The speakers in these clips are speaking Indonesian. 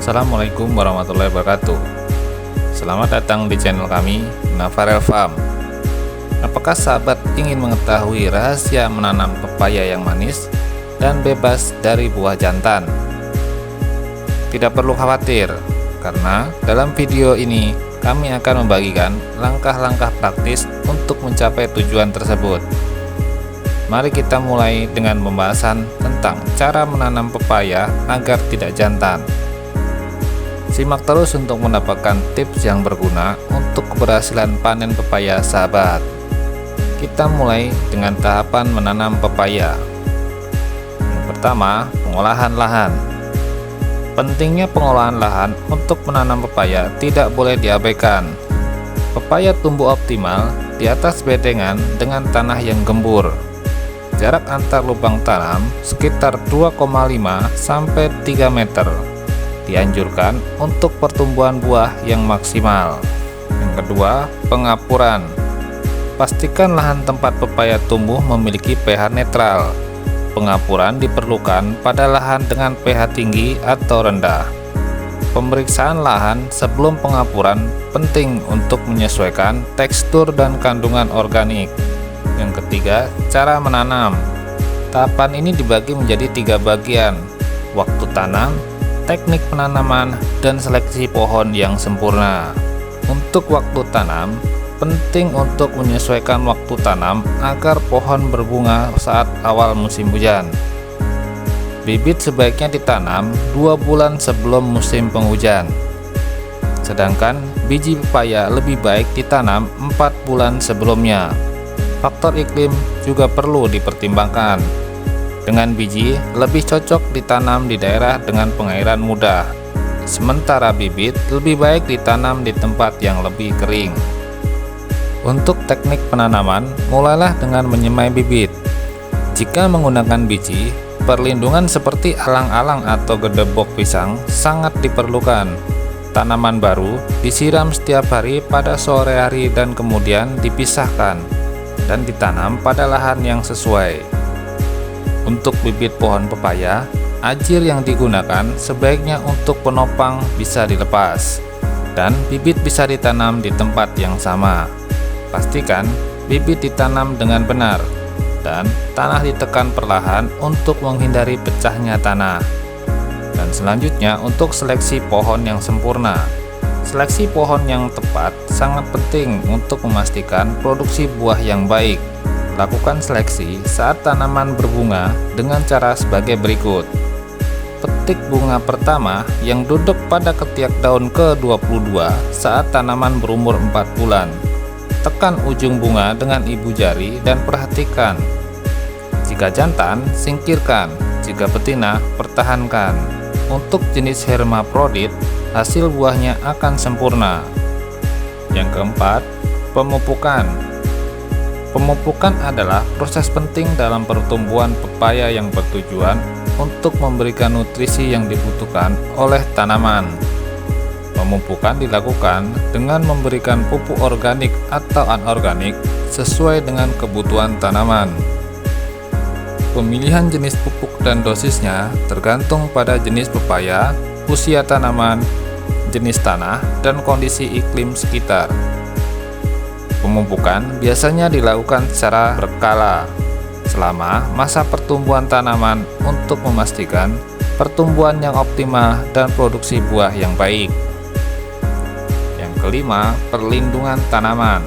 Assalamualaikum warahmatullahi wabarakatuh. Selamat datang di channel kami, Navarel Farm. Apakah sahabat ingin mengetahui rahasia menanam pepaya yang manis dan bebas dari buah jantan? Tidak perlu khawatir, karena dalam video ini kami akan membagikan langkah-langkah praktis untuk mencapai tujuan tersebut. Mari kita mulai dengan pembahasan tentang cara menanam pepaya agar tidak jantan. Simak terus untuk mendapatkan tips yang berguna untuk keberhasilan panen pepaya sahabat. Kita mulai dengan tahapan menanam pepaya. Yang pertama, pengolahan lahan. Pentingnya pengolahan lahan untuk menanam pepaya tidak boleh diabaikan. Pepaya tumbuh optimal di atas bedengan dengan tanah yang gembur. Jarak antar lubang tanam sekitar 2,5 sampai 3 meter. Dianjurkan untuk pertumbuhan buah yang maksimal. Yang kedua, pengapuran. Pastikan lahan tempat pepaya tumbuh memiliki pH netral. Pengapuran diperlukan pada lahan dengan pH tinggi atau rendah. Pemeriksaan lahan sebelum pengapuran penting untuk menyesuaikan tekstur dan kandungan organik. Yang ketiga, cara menanam. Tahapan ini dibagi menjadi 3 bagian: waktu tanam, teknik penanaman, dan seleksi pohon yang sempurna. Untuk waktu tanam, penting untuk menyesuaikan waktu tanam agar pohon berbunga saat awal musim hujan. Bibit sebaiknya ditanam 2 bulan sebelum musim penghujan. Sedangkan biji pepaya lebih baik ditanam 4 bulan sebelumnya. Faktor iklim juga perlu dipertimbangkan. Dengan biji, lebih cocok ditanam di daerah dengan pengairan mudah. Sementara bibit lebih baik ditanam di tempat yang lebih kering. Untuk teknik penanaman, mulailah dengan menyemai bibit. Jika menggunakan biji, perlindungan seperti alang-alang atau gedebok pisang sangat diperlukan. Tanaman baru disiram setiap hari pada sore hari dan kemudian dipisahkan dan ditanam pada lahan yang sesuai. Untuk bibit pohon pepaya, ajir yang digunakan sebaiknya untuk penopang bisa dilepas, dan bibit bisa ditanam di tempat yang sama. Pastikan bibit ditanam dengan benar, dan tanah ditekan perlahan untuk menghindari pecahnya tanah. Dan selanjutnya, untuk seleksi pohon yang sempurna. Seleksi pohon yang tepat sangat penting untuk memastikan produksi buah yang baik. Lakukan seleksi saat tanaman berbunga dengan cara sebagai berikut. Petik bunga pertama yang duduk pada ketiak daun ke-22 saat tanaman berumur 4 bulan. Tekan ujung bunga dengan ibu jari dan perhatikan. Jika jantan, singkirkan. Jika betina, pertahankan. Untuk jenis hermaprodit, hasil buahnya akan sempurna. Yang keempat, pemupukan. Pemupukan adalah proses penting dalam pertumbuhan pepaya yang bertujuan untuk memberikan nutrisi yang dibutuhkan oleh tanaman. Pemupukan dilakukan dengan memberikan pupuk organik atau anorganik sesuai dengan kebutuhan tanaman. Pemilihan jenis pupuk dan dosisnya tergantung pada jenis pepaya, usia tanaman, jenis tanah, dan kondisi iklim sekitar. Pemupukan biasanya dilakukan secara berkala selama masa pertumbuhan tanaman untuk memastikan pertumbuhan yang optimal dan produksi buah yang baik. Yang kelima, perlindungan tanaman.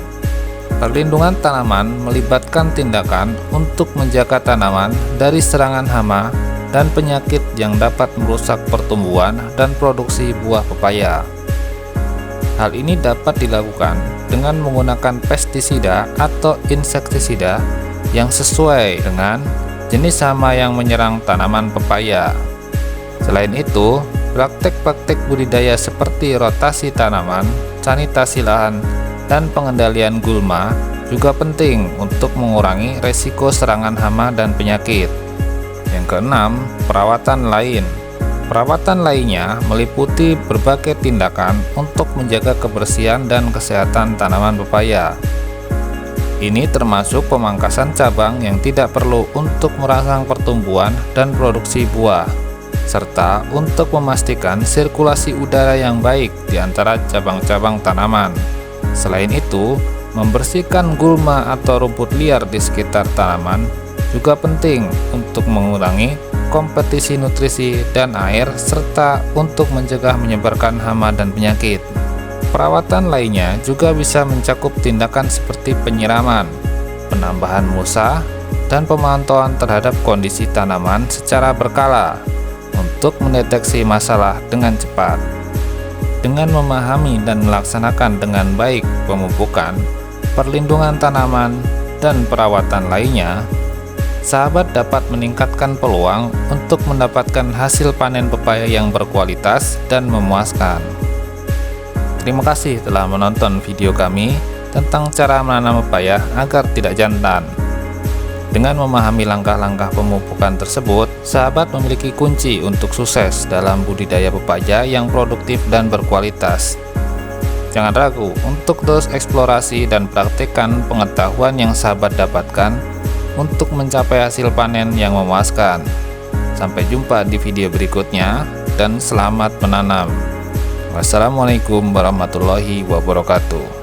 Perlindungan tanaman melibatkan tindakan untuk menjaga tanaman dari serangan hama dan penyakit yang dapat merusak pertumbuhan dan produksi buah pepaya. Hal ini dapat dilakukan dengan menggunakan pestisida atau insektisida yang sesuai dengan jenis hama yang menyerang tanaman pepaya. Selain itu, praktek-praktek budidaya seperti rotasi tanaman, sanitasi lahan, dan pengendalian gulma juga penting untuk mengurangi resiko serangan hama dan penyakit. Yang keenam, perawatan lain. Perawatan lainnya meliputi berbagai tindakan untuk menjaga kebersihan dan kesehatan tanaman pepaya. Ini termasuk pemangkasan cabang yang tidak perlu untuk merangsang pertumbuhan dan produksi buah, serta untuk memastikan sirkulasi udara yang baik di antara cabang-cabang tanaman. Selain itu, membersihkan gulma atau rumput liar di sekitar tanaman juga penting untuk mengurangi kompetisi nutrisi dan air serta untuk mencegah menyebarkan hama dan penyakit. Perawatan lainnya juga bisa mencakup tindakan seperti penyiraman, penambahan mulsa, dan pemantauan terhadap kondisi tanaman secara berkala untuk mendeteksi masalah dengan cepat. Dengan memahami dan melaksanakan dengan baik pemupukan, perlindungan tanaman, dan perawatan lainnya, sahabat dapat meningkatkan peluang untuk mendapatkan hasil panen pepaya yang berkualitas dan memuaskan. Terima kasih telah menonton video kami tentang cara menanam pepaya agar tidak jantan. Dengan memahami langkah-langkah pemupukan tersebut, sahabat memiliki kunci untuk sukses dalam budidaya pepaya yang produktif dan berkualitas. Jangan ragu untuk terus eksplorasi dan praktikkan pengetahuan yang sahabat dapatkan untuk mencapai hasil panen yang memuaskan. Sampai jumpa di video berikutnya dan selamat menanam. Wassalamualaikum warahmatullahi wabarakatuh.